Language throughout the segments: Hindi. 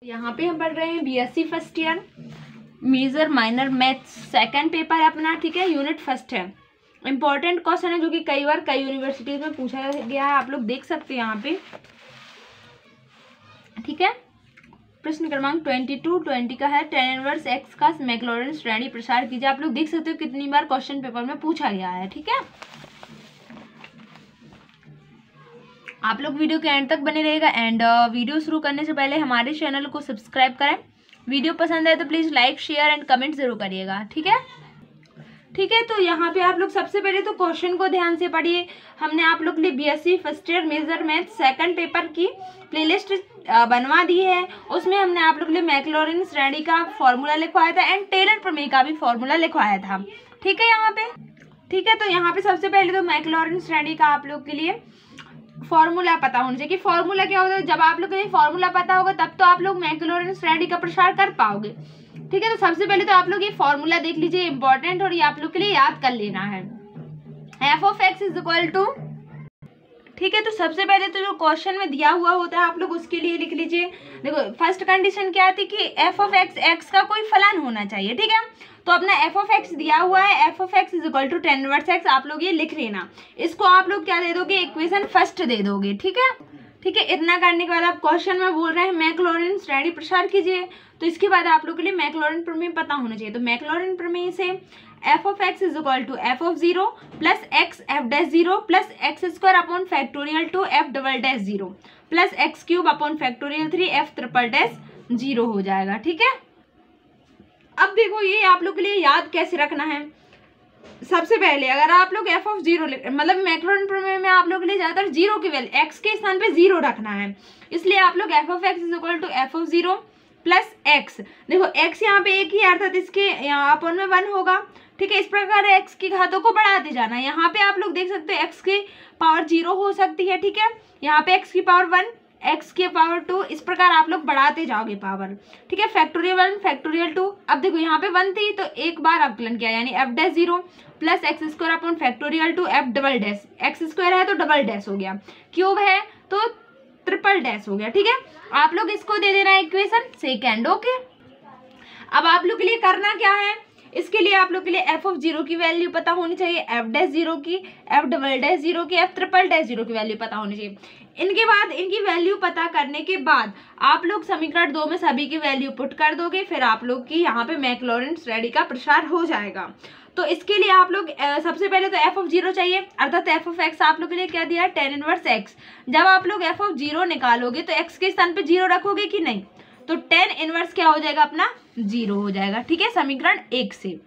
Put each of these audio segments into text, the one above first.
यहाँ पे हम पढ़ रहे हैं BSc first year major minor maths second paper है अपना, ठीक है, यूनिट फर्स्ट है। इंपॉर्टेंट क्वेश्चन है जो कि कई बार कई यूनिवर्सिटीज में पूछा गया है, आप लोग देख सकते हैं यहाँ पे, ठीक है। प्रश्न क्रमांक 20 का है, tan इनवर्स x का मैक्लॉरेन श्रेणी प्रसार कीजिए। आप लोग देख सकते हो कितनी बार क्वेश्चन पेपर में पूछा गया है, ठीक है। आप लोग वीडियो के एंड तक बने रहेगा। एंड वीडियो शुरू करने से पहले हमारे चैनल को सब्सक्राइब करें। वीडियो पसंद आए तो please like share and comment जरूर करिएगा, ठीक है। ठीक है, तो यहाँ पे आप लोग सबसे पहले तो क्वेश्चन को ध्यान से पढ़िए। हमने आप लोग के लिए BSc first year major math second paper की प्लेलिस्ट बनवा दी है। उसमें हमने आप लोग के लिए मैक्लॉरेन श्रेणी का फॉर्मूला लिखवाया था एंड टेलर प्रमेय का भी फॉर्मूला लिखवाया था, ठीक है। यहाँ पे ठीक है, तो यहाँ पे सबसे पहले तो मैक्लॉरेन श्रेणी का आप लोग के लिए फॉर्मूला पता होना चाहिए कि फॉर्मूला क्या होता है। जब आप लोग को ये फॉर्मूला पता होगा तब तो आप लोग मैक्लॉरेन श्रेणी का प्रसार कर पाओगे, ठीक है। तो सबसे पहले तो आप लोग ये फॉर्मूला देख लीजिए, इंपॉर्टेंट, और ये आप लोग के लिए याद कर लेना है। F of x is equal to, ठीक है। तो सबसे पहले तो जो क्वेश्चन में दिया हुआ होता है आप लोग उसके लिए लिख लीजिए। देखो फर्स्ट कंडीशन क्या थी कि एफ ऑफ एक्स एक्स का कोई फलन होना चाहिए, ठीक है। तो अपना एफ ऑफ एक्स दिया हुआ है, f of x is equal to tan inverse x, आप लोग ये लिख लेना। इसको आप लोग क्या दे दोगे, इक्वेशन फर्स्ट दे दोगे, ठीक है। ठीक है, इतना करने के बाद आप क्वेश्चन में बोल रहे हैं मैक्लॉरेन श्रेणी प्रसार कीजिए, तो इसके बाद आप लोग के लिए मैक्लॉरेन प्रमेय पता होना चाहिए। तो मैक्लॉरेन प्रमेय से f of x is equal to f of 0 plus x f dash 0 plus x square upon factorial 2 f double dash 0 plus x cube upon factorial 3 f triple dash 0 हो जाएगा, ठीक है। अब देखो ये आप लोग के लिए याद कैसे रखना है। सबसे पहले अगर आप लोग एफ ऑफ 0 मतलब मैक्लॉरेन प्रमेय में आप लोग के लिए ज्यादातर 0 की वैल्यू एक्स के स्थान पे 0 रखना है, इसलिए आप लोग f of x is equal to f of 0 plus x. देखो एक्स यहाँ पे एक ही अर्थात इसके यहाँ अपॉन में 1 होगा, ठीक है। इस प्रकार एक्स की घातों को बढ़ाते जाना है। यहाँ पे आप लोग देख सकते हो एक्स की पावर 0 हो सकती है, ठीक है। यहाँ पे एक्स की पावर 1, एक्स की पावर 2, इस प्रकार आप लोग बढ़ाते जाओगे पावर, ठीक है। फैक्टोरियल 1 फैक्टोरियल 2, अब देखो यहाँ पे 1 थी तो एक बार अवकलन किया यानी F dash 0 plus x square upon factorial 2 f double dash, x square है तो डबल डैश हो गया, क्यूब है तो ट्रिपल डैश हो गया, ठीक है। आप लोग इसको दे देना इक्वेशन सेकेंड, ओके। अब आप लोग के लिए करना क्या है, इसके लिए आप लोग के लिए एफ ऑफ 0 की वैल्यू पता होनी चाहिए, एफ डैश 0 की, एफ डबल डैश 0 की, एफ ट्रिपल डैश 0 की वैल्यू पता होनी चाहिए। इनके बाद इनकी वैल्यू पता करने के बाद आप लोग समीकरण 2 में सभी की वैल्यू पुट कर दोगे, फिर आप लोग की यहाँ पे मैक्लॉरेन श्रेणी का प्रसार हो जाएगा। तो इसके लिए आप लोग सबसे पहले तो एफ ऑफ 0 चाहिए, अर्थात एफ ऑफ एक्स आप लोग के लिए क्या दिया है, tan इनवर्स एक्स। जब आप लोग एफ ऑफ 0 निकालोगे तो एक्स के स्थान पे 0 रखोगे कि नहीं, तो tan इनवर्स क्या हो जाएगा अपना 0 हो जाएगा, ठीक है, समीकरण 1 से।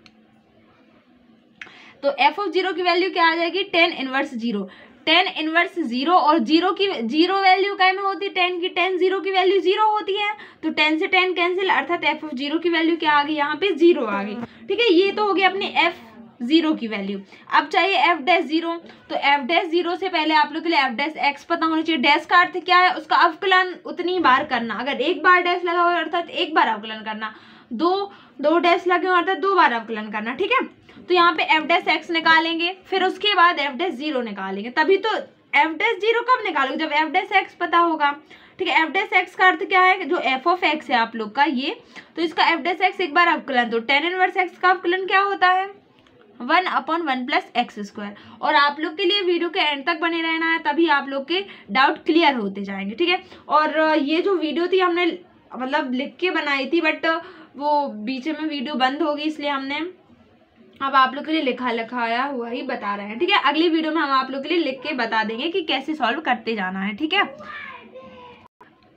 तो एफ ऑफ 0 की वैल्यू क्या आ जाएगी, tan इनवर्स 0। tan इनवर्स 0 और 0 की 0 वैल्यू क्या में होती है, tan की, tan 0 की वैल्यू 0 होती है, तो tan से tan कैंसिल, अर्थात एफ ऑफ 0 की वैल्यू क्या आ गई, यहाँ पे 0 आ गई, ठीक है। ये तो हो गई अपनी एफ 0 की वैल्यू। अब चाहिए एफ डैश 0, तो एफ डैश 0 से पहले आप लोग के लिए एफ डैश एक्स पता होना चाहिए। डैश का अर्थ क्या है, उसका अवकलन उतनी बार करना, अगर एक बार डैश लगा हो अर्थात एक बार अवकलन करना, दो डैश लगे हो अर्थात 2 बार अवकलन करना, ठीक है। तो यहाँ पे एफ डैश एक्स निकालेंगे, फिर उसके बाद एफ डैश 0 निकालेंगे, तभी तो एफ डैश 0 कब निकालोगे, जब एफ डैश एक्स पता होगा, ठीक है। एफ डैश एक्स का अर्थ क्या है, जो एफ ऑफ एक्स है आप लोग का ये, तो इसका एफ डैश एक्स एक बार अवकलन, तो tan इनवर्स एक्स का अवकलन क्या होता है 1/1 प्लस एक्स स्क्वायर। और आप लोग के लिए वीडियो के एंड तक बने रहना है, तभी आप लोग के डाउट क्लियर होते जाएंगे, ठीक है। और ये जो वीडियो थी हमने मतलब लिख के बनाई थी, बट वो बीच में वीडियो बंद होगी, इसलिए हमने अब आप लोग के लिए लिखाया हुआ ही बता रहे हैं, ठीक है। अगली वीडियो में हम आप लोग के लिए लिख के बता देंगे कि कैसे सॉल्व करते जाना है, ठीक है।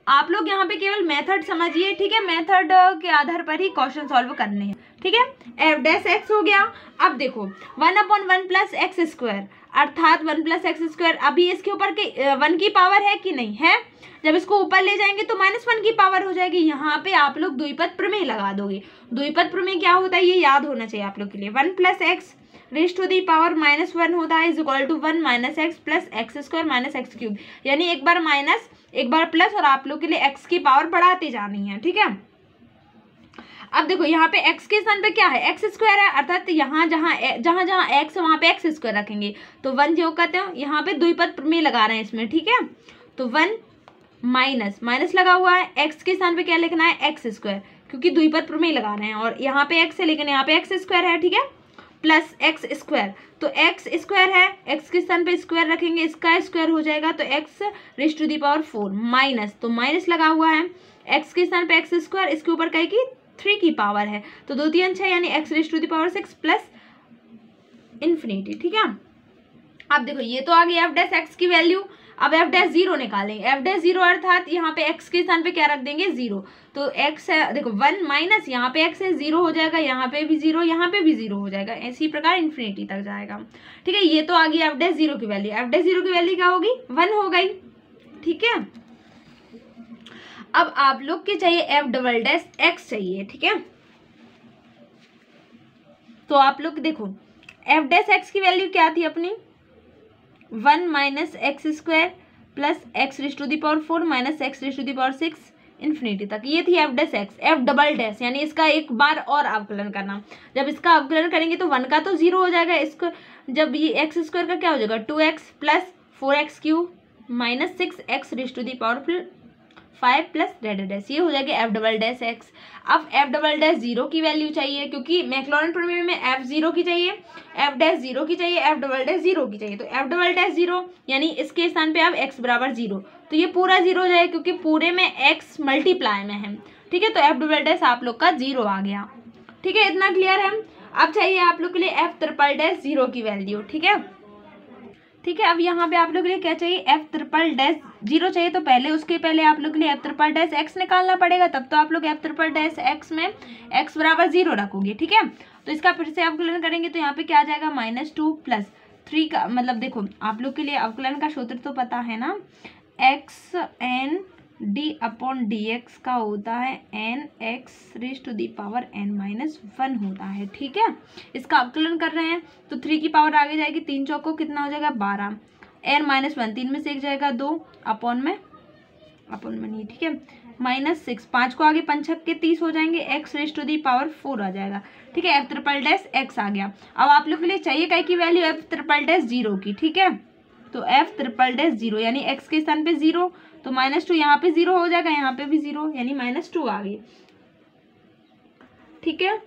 आप लोग यहाँ पे केवल मेथड समझिए, ठीक है, मेथड के आधार पर ही क्वेश्चन सॉल्व करने हैं, ठीक है। एफ डैश एक्स हो गया। अब देखो 1/1 प्लस एक्स स्क्वायर, अर्थात 1 प्लस एक्स स्क्वायर, अभी इसके ऊपर 1 की पावर है कि नहीं है, जब इसको ऊपर ले जाएंगे तो -1 की पावर हो जाएगी। यहाँ पे आप लोग द्विपद प्रमेय लगा दोगे। द्विपद प्रमेय क्या होता है ये याद होना चाहिए आप लोग के लिए। 1 plus x raise to the power -1 होता है, is equal to 1 minus x plus x square minus x cube, यानी एक बार माइनस एक बार प्लस, और आप लोग के लिए एक्स की पावर बढ़ाती जानी है, ठीक है। अब देखो यहाँ पे एक्स के स्थान पे क्या है, एक्स स्क्वायर है, अर्थात यहाँ जहाँ एक्स है वहाँ पे एक्स स्क्वायर रखेंगे, तो 1 जो कहते हो यहाँ पे द्विपद प्रमेय लगा रहे हैं इसमें, ठीक है। तो 1 माइनस माइनस लगा हुआ है, एक्स के स्थान पे क्या लिखना है, एक्स स्क्वायर, क्योंकि द्विपद प्रमेय लगा रहे हैं और यहाँ पे एक्स है लेकिन यहाँ पे एक्स स्क्वायर है, ठीक है, प्लस एक्स स्क्वायर, तो एक्स स्क्वायर है, एक्स के स्थान पे स्क्वायर रखेंगे, इसका स्क्वायर हो जाएगा तो x raise to the power 4 minus, तो माइनस लगा हुआ है, एक्स के स्थान पे एक्स स्क्वायर, इसके ऊपर क्या की 3 की पावर है, तो 2 3 6 यानी x raise to the power 6 plus infinity, ठीक है। अब देखो ये तो आ गई एफ डैश एक्स की वैल्यू, अब एफ डैश जीरो निकालेंगे, एफ डैश जीरो अर्थात यहाँ पे एक्स के स्थान पे क्या रख देंगे, जीरो, तो एक्स है देखो 1 माइनस यहाँ पे एक्स है, जीरो हो जाएगा, यहाँ पे भी जीरो, यहाँ पे भी जीरो हो जाएगा, इसी प्रकार इन्फिनिटी तक जाएगा, ठीक है। ये तो आ गई एफ डैश जीरो की वैल्यू, एफ डैश जीरो की वैल्यू क्या होगी, 1 हो गई, ठीक है। अब आप लोग के चाहिए एफ डबल डैश एक्स चाहिए, ठीक है। तो आप लोग देखो एफ डैश एक्स की वैल्यू क्या थी अपनी, 1 minus x square plus x raise to the power 4 minus x raise to the power 6 infinity तक, ये थी f dash x. F double dash यानी इसका एक बार और अवकलन करना, जब इसका अवकलन करेंगे तो 1 का तो 0 हो जाएगा, इसको जब ये एक्स स्क्वायर का क्या हो जाएगा 2x plus 4x cube minus 6x raise to the power 5 plus dash dash, ये हो जाएगा एफ डबल डैश एक्स। अब एफ डबल डैश जीरो की वैल्यू चाहिए, क्योंकि मैक्लॉरिन प्रमेय में एफ जीरो की चाहिए, एफ डैश जीरो की चाहिए, एफ डबल डैश जीरो की चाहिए, तो एफ डबल डैश जीरो यानी इसके स्थान पे अब एक्स बराबर जीरो, तो ये पूरा जीरो हो जाएगा क्योंकि पूरे में एक्स मल्टीप्लाई में है, ठीक है, तो एफ डबल डैश आप लोग का जीरो आ गया, ठीक है, इतना क्लियर है। अब चाहिए आप लोग के लिए एफ ट्रिपल डैश जीरो की वैल्यू, ठीक है, ठीक है। अब यहाँ पे आप लोग के लिए क्या चाहिए, एफ ट्रिपल डैश जीरो चाहिए, तो पहले उसके पहले आप लोग के लिए एफ ट्रिपल डैश एक्स निकालना पड़ेगा, तब तो आप लोग एफ ट्रिपल डैश एक्स में एक्स बराबर जीरो रखोगे, ठीक है। तो इसका फिर से अवकलन करेंगे तो यहाँ पे क्या आ जाएगा -2 प्लस 3 का मतलब देखो आप लोग के लिए अवकलन का सूत्र तो पता है ना, x n d upon d x का होता है n x raise to the power n minus 1 होता है, ठीक है। इसका अवकलन कर रहे हैं तो 3 की पावर आगे जाएगी, 3 चौको कितना हो जाएगा 12, n माइनस 1 3 में से एक जाएगा 2 अपॉन में नहीं, ठीक है, -6 5 को आगे 5 छक्के 30 हो जाएंगे, x raise to the power 4 आ जाएगा, ठीक है। एफ ट्रिपल डैश एक्स आ गया। अब आप लोग के लिए चाहिए काय की value, f triple dash zero की, ठीक है, तो एफ ट्रिपल डैश जीरो यानी एक्स के स्थान पे जीरो, तो -2 यहाँ पे जीरो हो जाएगा, यहाँ पे भी जीरो यानी -2 आ गई, ठीक है।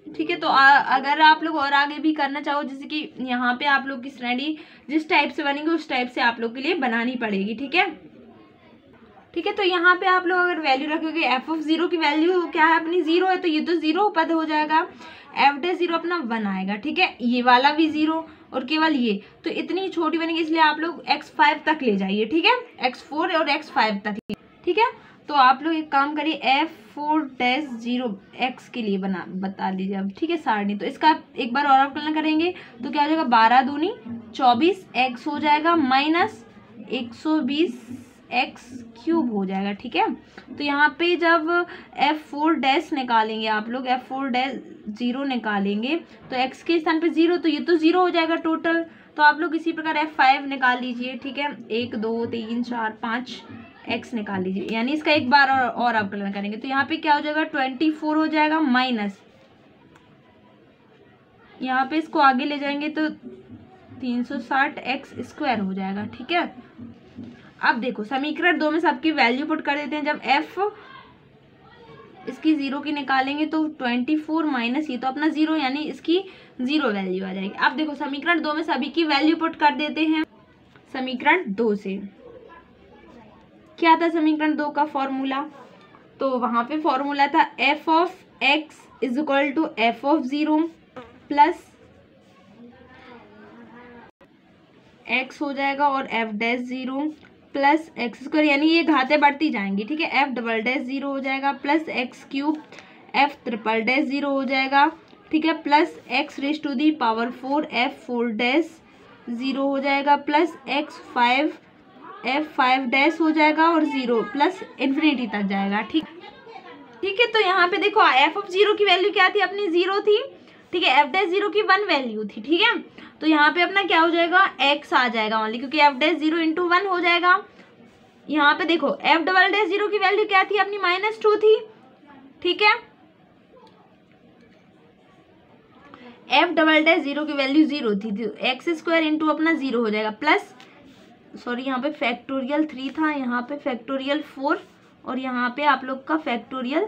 ठीक है, तो अगर आप लोग और आगे भी करना चाहो, जैसे कि यहाँ पे आप लोग की श्रेणी जिस टाइप से बनेंगे उस टाइप से आप लोग के लिए बनानी पड़ेगी, ठीक है, ठीक है। तो यहाँ पे आप लोग अगर वैल्यू रखोगे एफ ऑफ जीरो की वैल्यू क्या है अपनी जीरो है, तो ये तो जीरो पद हो जाएगा, एफ डे जीरो अपना 1 आएगा, ठीक है, ये वाला भी जीरो और केवल ये, तो इतनी छोटी बनेगी, इसलिए आप लोग x5 तक ले जाइए, ठीक है, x4 और x5 तक, ठीक है। तो आप लोग एक काम करिए f4 डैश 0 x के लिए बता लीजिए अब, ठीक है, सारणी। तो इसका एक बार और अवकलन करेंगे तो क्या हो जाएगा 12 दूनी 24 x हो जाएगा माइनस 120 x क्यूब हो जाएगा, ठीक है। तो यहाँ पे जब f4 डैश निकालेंगे आप लोग, f4 डैश 0 निकालेंगे तो x के स्थान पे 0, तो ये तो 0 हो जाएगा टोटल, तो आप लोग इसी प्रकार f5 निकाल लीजिए, ठीक है, 1 2 3 4 5 x निकाल लीजिए, यानी इसका एक बार और अवकलन करेंगे तो यहाँ पे क्या हो जाएगा 24 हो जाएगा माइनस, यहाँ पे इसको आगे ले जाएंगे तो 360 x स्क्वायर हो जाएगा, ठीक है। अब देखो समीकरण 2 में सबकी वैल्यू पुट कर देते हैं, जब f इसकी 0 की निकालेंगे तो 24 माइनस ये तो अपना 0 यानी इसकी 0 वैल्यू आ जाएगी। अब देखो समीकरण 2 में सभी की वैल्यू पुट कर देते हैं, समीकरण 2 से क्या था, समीकरण 2 का फॉर्मूला, तो वहां पे फॉर्मूला था f of x is equal to f of 0 plus x हो जाएगा और f dash 0 plus x square, यानी ये घातें बढ़ती जाएंगी, ठीक है, एफ डबल डैश 0 हो जाएगा plus x cube f triple dash 0 हो जाएगा, ठीक है, plus x raise to the power 4 f 4 dash 0 हो जाएगा प्लस एक्स 5 एफ 5 डैश हो जाएगा और 0 प्लस इन्फिनिटी तक जाएगा, ठीक है। तो यहाँ पे देखो एफ ऑफ 0 की वैल्यू क्या थी अपनी 0 थी, ठीक है, एफ डैश 0 की 1 वैल्यू थी, ठीक है, तो यहाँ पे अपना क्या हो जाएगा x आ जाएगा ओनली, क्योंकि एफ डैश 0 इंटू 1 हो जाएगा। यहाँ पे देखो एफ डबल डैश 0 की वैल्यू क्या थी अपनी -2 थी, ठीक है, एफ डबल डैश जीरो की वैल्यू जीरो थी तो एक्स स्क्वायर इंटू अपना जीरो हो जाएगा प्लस, सॉरी यहाँ पे फैक्टोरियल 3 था, यहाँ पे फैक्टोरियल 4 और यहाँ पे आप लोग का फैक्टोरियल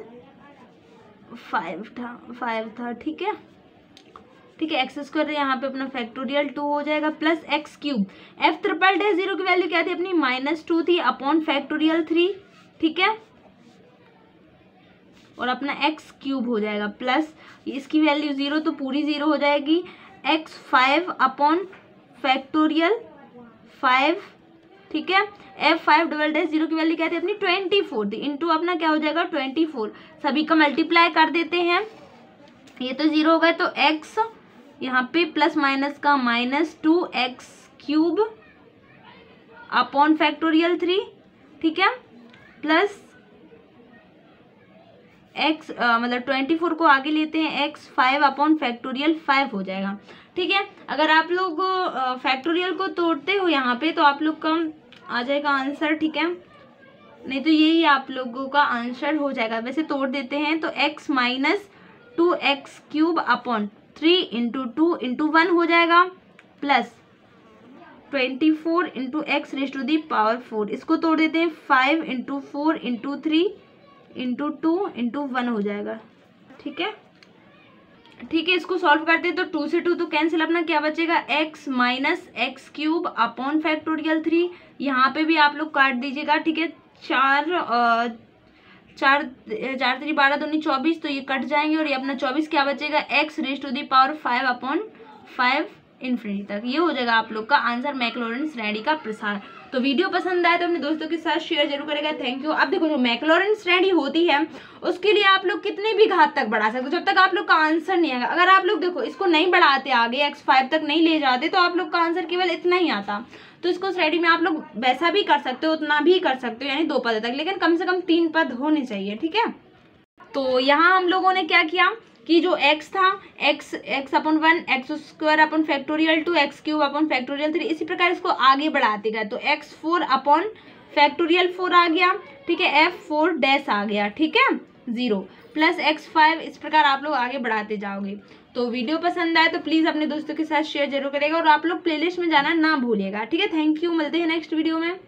5 था। ठीक है, एक्स स्क्वायर यहाँ पे अपना फैक्टोरियल 2 हो जाएगा plus x cube. F triple dash zero की वैल्यू क्या थी अपनी -2 थी अपॉन फैक्टोरियल 3। ठीक है, और अपना एक्स क्यूब हो जाएगा प्लस इसकी वैल्यू 0 तो पूरी 0 हो जाएगी, एक्स 5 अपॉन फैक्टोरियल 5। ठीक है, एफ 5 डबल डैश जीरो की वैल्यू क्या थी अपनी 24 थी इंटू अपना क्या हो जाएगा 24। सभी का मल्टीप्लाई कर देते हैं, ये तो 0 हो गए तो एक्स यहाँ पे प्लस माइनस का -2 एक्स क्यूब अपॉन फैक्टोरियल 3। ठीक है, प्लस एक्स मतलब 24 को आगे लेते हैं, एक्स 5 अपॉन फैक्टोरियल 5 हो जाएगा। ठीक है, अगर आप लोग फैक्टोरियल को तोड़ते हो यहाँ पे तो आप लोग का आ जाएगा आंसर। ठीक है, नहीं तो यही आप लोगों का आंसर हो जाएगा। वैसे तोड़ देते हैं तो x - 2 x cube upon 3 into 2 into 1 हो जाएगा plus 24 into x raise to the power 4। इसको तोड़ देते हैं 5 इंटू 4 इंटू 3 इंटू 2 इंटू 1 हो जाएगा। ठीक है, इसको सॉल्व करते हैं तो 2 से 2 तो कैंसिल, अपना क्या बचेगा x - x cube upon factorial 3। यहाँ पे भी आप लोग काट दीजिएगा। ठीक है, 4 4 3 12 दूनी 24 तो ये कट जाएंगे और ये अपना 24 क्या बचेगा x raise to the power 5 upon 5 infinity तक। ये हो जाएगा आप लोग का आंसर मैक्लॉरेंस श्रेणी का प्रसार। तो वीडियो पसंद आए तो अपने दोस्तों के साथ शेयर जरूर करेगा। Thank you. अब देखो जो मैक्लॉरेंस श्रेणी होती है उसके लिए आप लोग कितने भी घात तक बढ़ा सकते हो जब तक आप लोग का आंसर नहीं आएगा। अगर आप लोग देखो इसको नहीं बढ़ाते आगे x5 तक नहीं ले जाते तो आप लोग का आंसर केवल इतना ही आता। तो इसको श्रेणी में आप लोग वैसा भी कर सकते हो, उतना भी कर सकते हो, यानी 2 पद तक, लेकिन कम से कम 3 पद होने चाहिए। ठीक है, तो यहाँ हम लोगों ने क्या किया कि जो x था x upon 1 x square upon factorial 2 x cube upon factorial 3, इसी प्रकार इसको आगे बढ़ाते गए तो x4 अपॉन फैक्टोरियल 4 आ गया। ठीक है, f4 डैश आ गया। ठीक है, 0 प्लस x5, इस प्रकार आप लोग आगे बढ़ाते जाओगे। तो वीडियो पसंद आए तो प्लीज़ अपने दोस्तों के साथ शेयर जरूर करेगा और आप लोग प्लेलिस्ट में जाना ना भूलिएगा। ठीक है, थैंक यू, मिलते हैं नेक्स्ट वीडियो में।